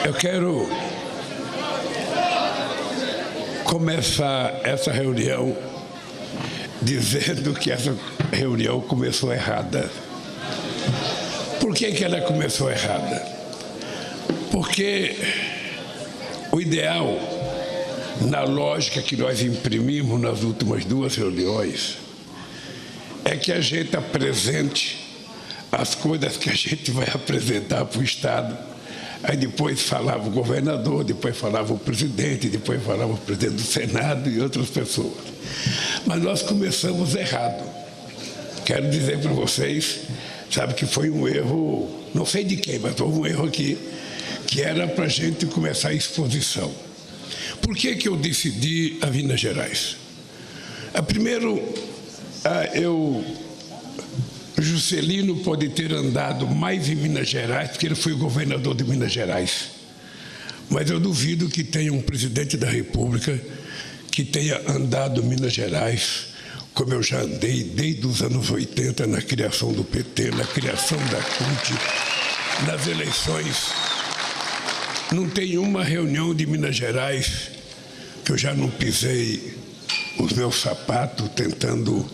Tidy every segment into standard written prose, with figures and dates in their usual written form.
Eu quero começar essa reunião dizendo que essa reunião começou errada. Por que ela começou errada? Porque o ideal, na lógica que nós imprimimos nas últimas duas reuniões, é que a gente apresente as coisas que a gente vai apresentar para o Estado. Aí depois falava o governador, depois falava o presidente, depois falava o presidente do Senado e outras pessoas. Mas nós começamos errado. Quero dizer para vocês, sabe, que foi um erro, não sei de quem, mas houve um erro aqui, que era para a gente começar a exposição. Por que eu decidi a Minas Gerais? Primeiro, Juscelino pode ter andado mais em Minas Gerais, porque ele foi o governador de Minas Gerais. Mas eu duvido que tenha um presidente da República que tenha andado em Minas Gerais, como eu já andei desde os anos 80, na criação do PT, na criação da CUT, nas eleições. Não tem uma reunião de Minas Gerais que eu já não pisei os meus sapatos tentando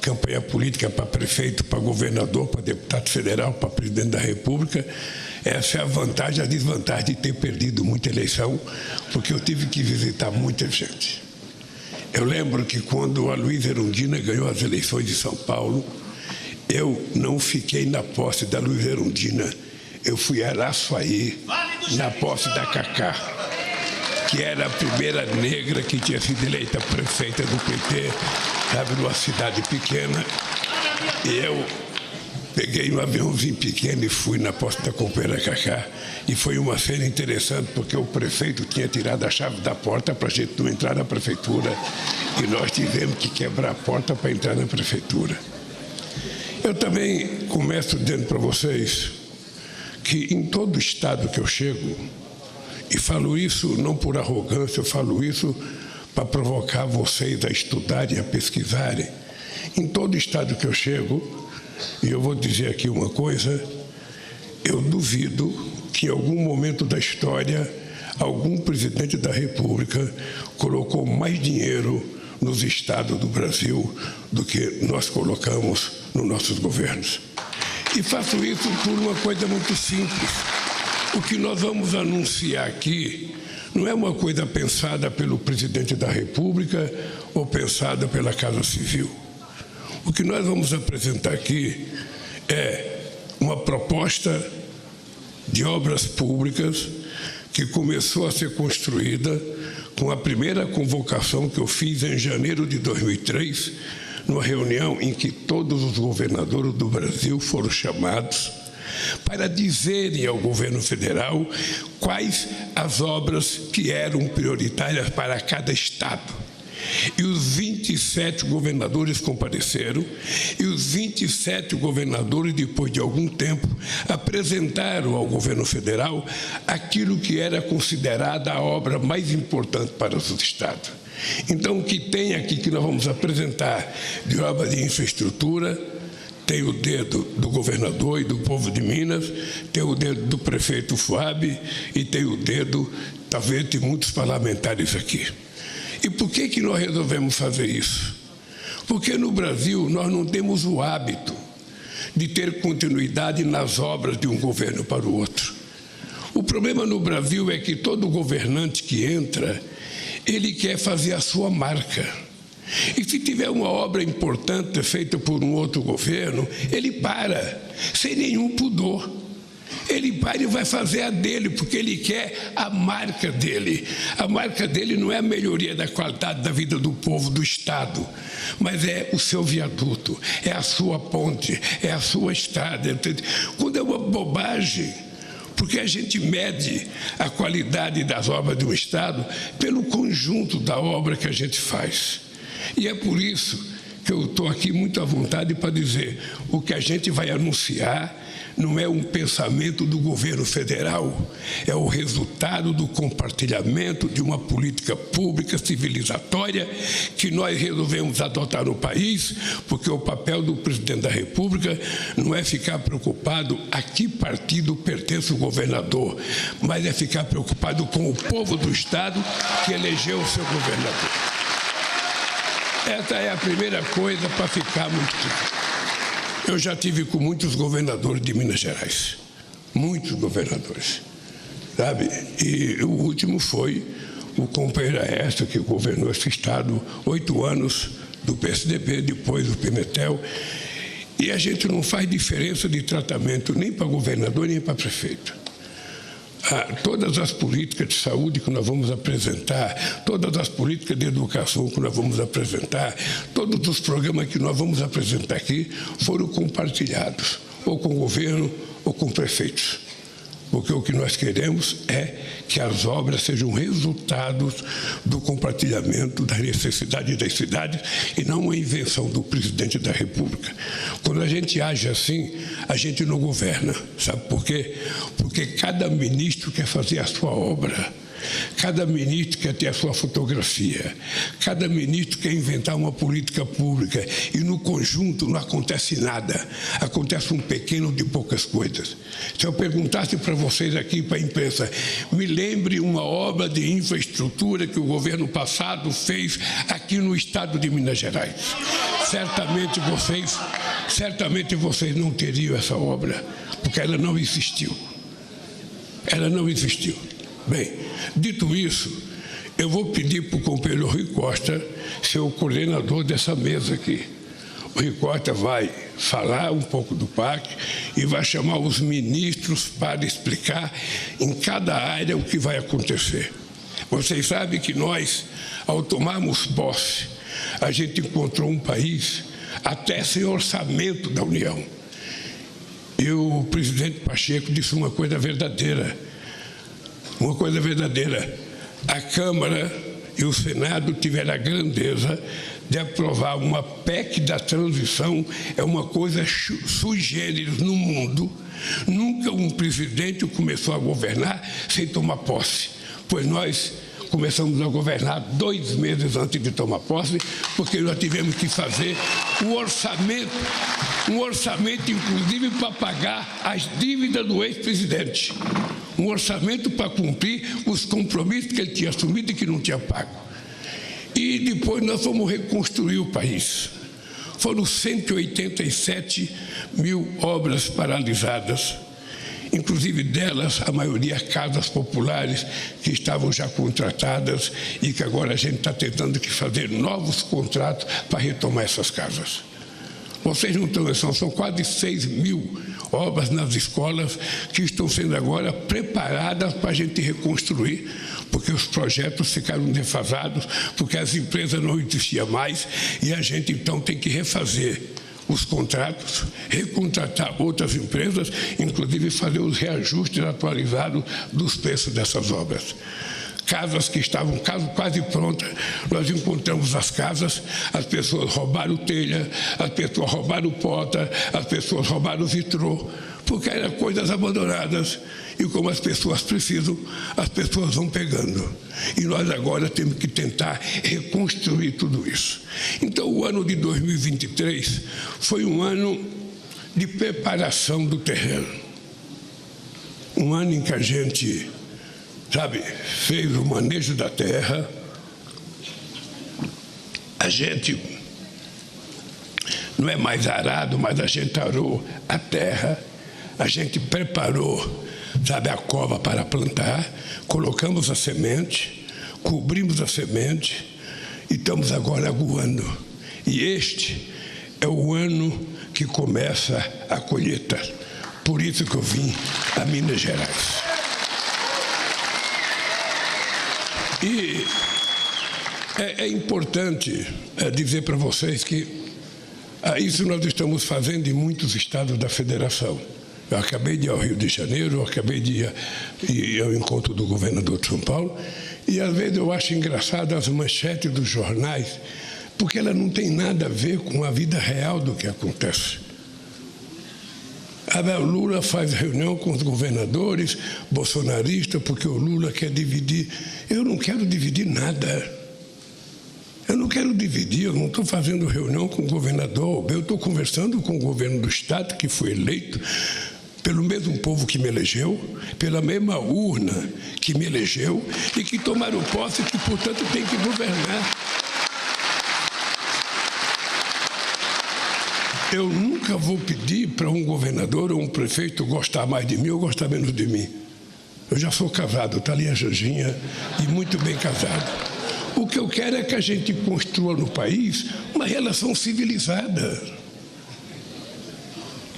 campanha política para prefeito, para governador, para deputado federal, para presidente da República. Essa é a vantagem e a desvantagem de ter perdido muita eleição, porque eu tive que visitar muita gente. Eu lembro que quando a Luísa Erundina ganhou as eleições de São Paulo, eu não fiquei na posse da Luísa Erundina, eu fui a Araçuaí, na posse da Cacá, que era a primeira negra que tinha sido eleita prefeita do PT, sabe, numa cidade pequena. E eu peguei um aviãozinho pequeno e fui na posse da companheira Cacá. E foi uma cena interessante, porque o prefeito tinha tirado a chave da porta para a gente não entrar na prefeitura. E nós tivemos que quebrar a porta para entrar na prefeitura. Eu também começo dizendo para vocês que em todo estado que eu chego, e falo isso não por arrogância, eu falo isso para provocar vocês a estudarem, a pesquisarem. Em todo estado que eu chego, e eu vou dizer aqui uma coisa, eu duvido que em algum momento da história algum presidente da República colocou mais dinheiro nos estados do Brasil do que nós colocamos nos nossos governos. E faço isso por uma coisa muito simples. O que nós vamos anunciar aqui não é uma coisa pensada pelo presidente da República ou pensada pela Casa Civil. O que nós vamos apresentar aqui é uma proposta de obras públicas que começou a ser construída com a primeira convocação que eu fiz em janeiro de 2003, numa reunião em que todos os governadores do Brasil foram chamados para dizerem ao governo federal quais as obras que eram prioritárias para cada estado. E os 27 governadores compareceram, e os 27 governadores, depois de algum tempo, apresentaram ao governo federal aquilo que era considerada a obra mais importante para os estados. Então, o que tem aqui que nós vamos apresentar de obra de infraestrutura, tem o dedo do governador e do povo de Minas, tem o dedo do prefeito Fuab e tem o dedo, talvez, de muitos parlamentares aqui. E por que nós resolvemos fazer isso? Porque no Brasil nós não temos o hábito de ter continuidade nas obras de um governo para o outro. O problema no Brasil é que todo governante que entra, ele quer fazer a sua marca. E se tiver uma obra importante feita por um outro governo, ele para, sem nenhum pudor. Ele para e vai fazer a dele, porque ele quer a marca dele. A marca dele não é a melhoria da qualidade da vida do povo do Estado, mas é o seu viaduto, é a sua ponte, é a sua estrada. Quando é uma bobagem, porque a gente mede a qualidade das obras de um Estado pelo conjunto da obra que a gente faz. E é por isso que eu estou aqui muito à vontade para dizer o que a gente vai anunciar não é um pensamento do governo federal, é o resultado do compartilhamento de uma política pública civilizatória que nós resolvemos adotar no país, porque o papel do presidente da República não é ficar preocupado a que partido pertence o governador, mas é ficar preocupado com o povo do Estado que elegeu o seu governador. Essa é a primeira coisa para ficar muito claro. Eu já tive com muitos governadores de Minas Gerais, muitos governadores, sabe? E o último foi o companheiro Aécio, que governou esse estado 8 anos do PSDB, depois do Pimentel. E a gente não faz diferença de tratamento nem para governador, nem para prefeito. Todas as políticas de saúde que nós vamos apresentar, todas as políticas de educação que nós vamos apresentar, todos os programas que nós vamos apresentar aqui foram compartilhados, ou com o governo ou com prefeitos. Porque o que nós queremos é que as obras sejam resultados do compartilhamento das necessidades das cidades e não uma invenção do presidente da República. Quando a gente age assim, a gente não governa. Sabe por quê? Porque cada ministro quer fazer a sua obra. Cada ministro quer ter a sua fotografia, cada ministro quer inventar uma política pública e no conjunto não acontece nada, acontece um pequeno de poucas coisas. Se eu perguntasse para vocês aqui, para a imprensa, me lembre uma obra de infraestrutura que o governo passado fez aqui no estado de Minas Gerais. Certamente vocês não teriam essa obra, porque ela não existiu. Ela não existiu. Bem, dito isso, eu vou pedir para o companheiro Rui Costa ser o coordenador dessa mesa aqui. O Rui Costa vai falar um pouco do PAC e vai chamar os ministros para explicar em cada área o que vai acontecer. Vocês sabem que nós, ao tomarmos posse, a gente encontrou um país até sem orçamento da União. E o presidente Pacheco disse uma coisa verdadeira. Uma coisa verdadeira, a Câmara e o Senado tiveram a grandeza de aprovar uma PEC da transição, é uma coisa sui generis no mundo. Nunca um presidente começou a governar sem tomar posse, pois nós começamos a governar 2 meses antes de tomar posse, porque nós tivemos que fazer um orçamento inclusive para pagar as dívidas do ex-presidente. Um orçamento para cumprir os compromissos que ele tinha assumido e que não tinha pago. E depois nós fomos reconstruir o país. Foram 187 mil obras paralisadas, inclusive delas, a maioria casas populares que estavam já contratadas e que agora a gente está tentando que fazer novos contratos para retomar essas casas. Vocês não têm noção, são quase 6 mil obras nas escolas que estão sendo agora preparadas para a gente reconstruir, porque os projetos ficaram defasados, porque as empresas não existiam mais e a gente então tem que refazer os contratos, recontratar outras empresas, inclusive fazer os reajustes atualizados dos preços dessas obras. Casas que estavam quase prontas, nós encontramos as casas, as pessoas roubaram telha, as pessoas roubaram porta, as pessoas roubaram vitrô, porque eram coisas abandonadas. E como as pessoas precisam, as pessoas vão pegando. E nós agora temos que tentar reconstruir tudo isso. Então, o ano de 2023 foi um ano de preparação do terreno. Um ano em que a gente, fez o manejo da terra, a gente não é mais arado, mas a gente arou a terra, a gente preparou, a cova para plantar, colocamos a semente, cobrimos a semente e estamos agora aguando. E este é o ano que começa a colheita. Por isso que eu vim a Minas Gerais. E é importante dizer para vocês que isso nós estamos fazendo em muitos estados da federação. Eu acabei de ir ao Rio de Janeiro, eu acabei de ir ao encontro do governador de São Paulo, e às vezes eu acho engraçado as manchetes dos jornais porque ela não tem nada a ver com a vida real do que acontece. O Lula faz reunião com os governadores bolsonaristas porque o Lula quer dividir. Eu não quero dividir nada. Eu não quero dividir, eu não estou fazendo reunião com o governador, eu estou conversando com o governo do Estado, que foi eleito pelo mesmo povo que me elegeu, pela mesma urna que me elegeu e que tomaram posse e que, portanto, tem que governar. Eu nunca vou pedir para um governador ou um prefeito gostar mais de mim ou gostar menos de mim. Eu já sou casado, está ali a Janjinha, e muito bem casado. O que eu quero é que a gente construa no país uma relação civilizada.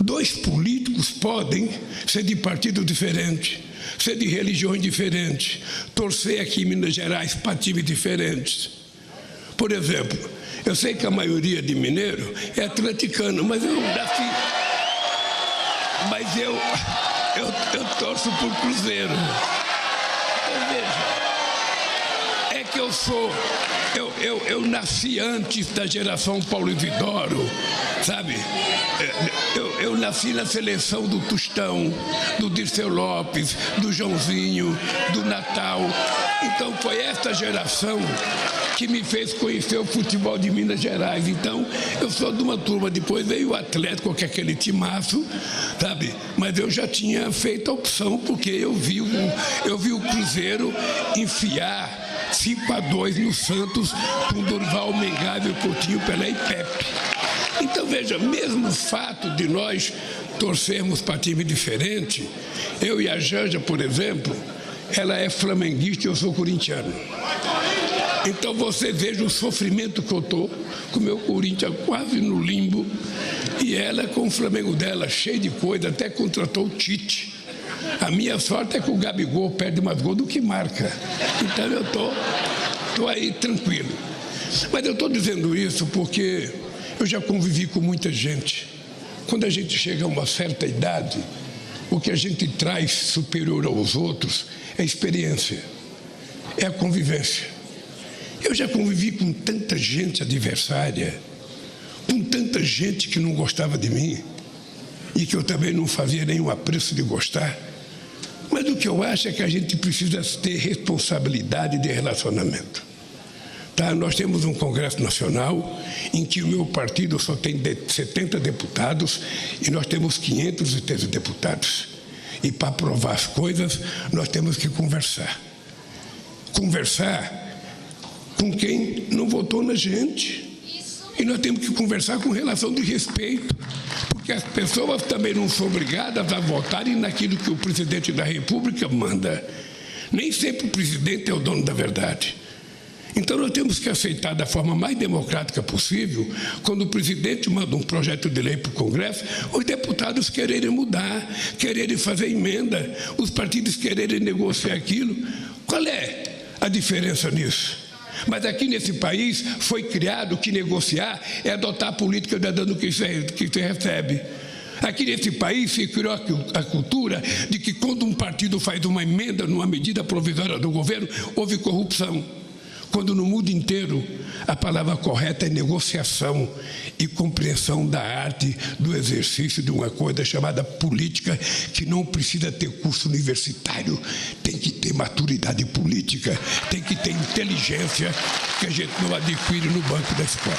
Dois políticos podem ser de partidos diferentes, ser de religiões diferentes, torcer aqui em Minas Gerais para times diferentes. Por exemplo, eu sei que a maioria de mineiro é atleticano, mas eu nasci. Mas eu torço por Cruzeiro. Então, veja, é que eu sou. Eu nasci antes da geração Paulo Isidoro, sabe? Eu nasci na seleção do Tostão, do Dirceu Lopes, do Joãozinho, do Natal. Então foi essa geração que me fez conhecer o futebol de Minas Gerais. Então, eu sou de uma turma, depois veio o Atlético, que é aquele timaço, sabe? Mas eu já tinha feito a opção, porque eu vi o Cruzeiro enfiar 5-2 no Santos, com Dorival Mengável, Coutinho, Pelé e Pepe. Então, veja, mesmo o fato de nós torcermos para time diferente, eu e a Janja, por exemplo, ela é flamenguista e eu sou corintiano. Então você veja o sofrimento que eu estou com o meu Corinthians quase no limbo e ela com o Flamengo dela, cheio de coisa, até contratou o Tite. A minha sorte é que o Gabigol perde mais gol do que marca. Então eu estou aí tranquilo. Mas eu estou dizendo isso porque eu já convivi com muita gente. Quando a gente chega a uma certa idade, o que a gente traz superior aos outros é a experiência, é a convivência. Eu já convivi com tanta gente adversária, com tanta gente que não gostava de mim e que eu também não fazia nenhum apreço de gostar. Mas o que eu acho é que a gente precisa ter responsabilidade de relacionamento. Tá? Nós temos um Congresso Nacional em que o meu partido só tem 70 deputados e nós temos 513 deputados. E para aprovar as coisas, nós temos que conversar. Conversar com quem não votou na gente. E nós temos que conversar com relação de respeito, porque as pessoas também não são obrigadas a votarem naquilo que o presidente da República manda. Nem sempre o presidente é o dono da verdade. Então nós temos que aceitar da forma mais democrática possível, quando o presidente manda um projeto de lei para o Congresso, os deputados quererem mudar, quererem fazer emenda, os partidos quererem negociar aquilo. Qual é a diferença nisso? Mas aqui nesse país foi criado que negociar é adotar a política da dano que você recebe. Aqui nesse país se criou a cultura de que quando um partido faz uma emenda numa medida provisória do governo, houve corrupção. Quando no mundo inteiro a palavra correta é negociação e compreensão da arte do exercício de uma coisa chamada política, que não precisa ter curso universitário, tem que ter maturidade política, tem que ter inteligência que a gente não adquire no banco da escola.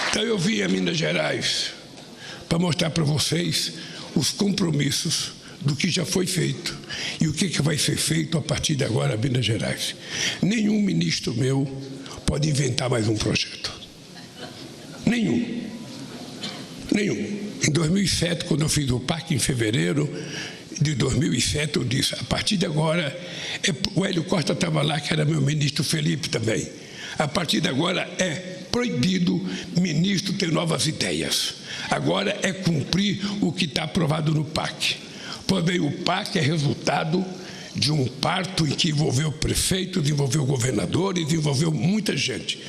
Então eu vim a Minas Gerais para mostrar para vocês os compromissos do que já foi feito e o que vai ser feito a partir de agora em Minas Gerais. Nenhum ministro meu pode inventar mais um projeto. Nenhum. Em 2007, quando eu fiz o PAC em fevereiro de 2007, eu disse, a partir de agora, o Hélio Costa estava lá, que era meu ministro, Felipe também. A partir de agora é proibido ministro ter novas ideias. Agora é cumprir o que está aprovado no PAC. Pois bem, o PAC é resultado de um parto em que envolveu prefeitos, envolveu governadores, envolveu muita gente.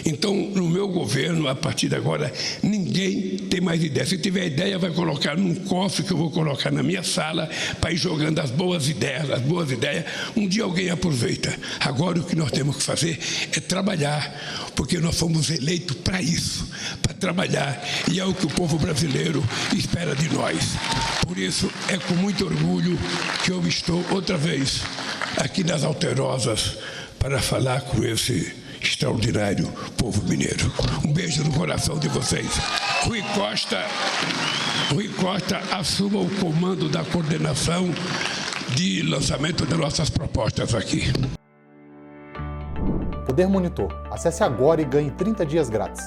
Então, no meu governo, a partir de agora, ninguém tem mais ideia. Se tiver ideia, vai colocar num cofre que eu vou colocar na minha sala para ir jogando as boas ideias, um dia alguém aproveita. Agora o que nós temos que fazer é trabalhar, porque nós fomos eleitos para isso, para trabalhar, e é o que o povo brasileiro espera de nós. Por isso, é com muito orgulho que eu estou outra vez aqui nas Alterosas para falar com esse extraordinário povo mineiro. Um beijo no coração de vocês. Rui Costa assuma o comando da coordenação de lançamento das nossas propostas aqui. Poder Monitor. Acesse agora e ganhe 30 dias grátis.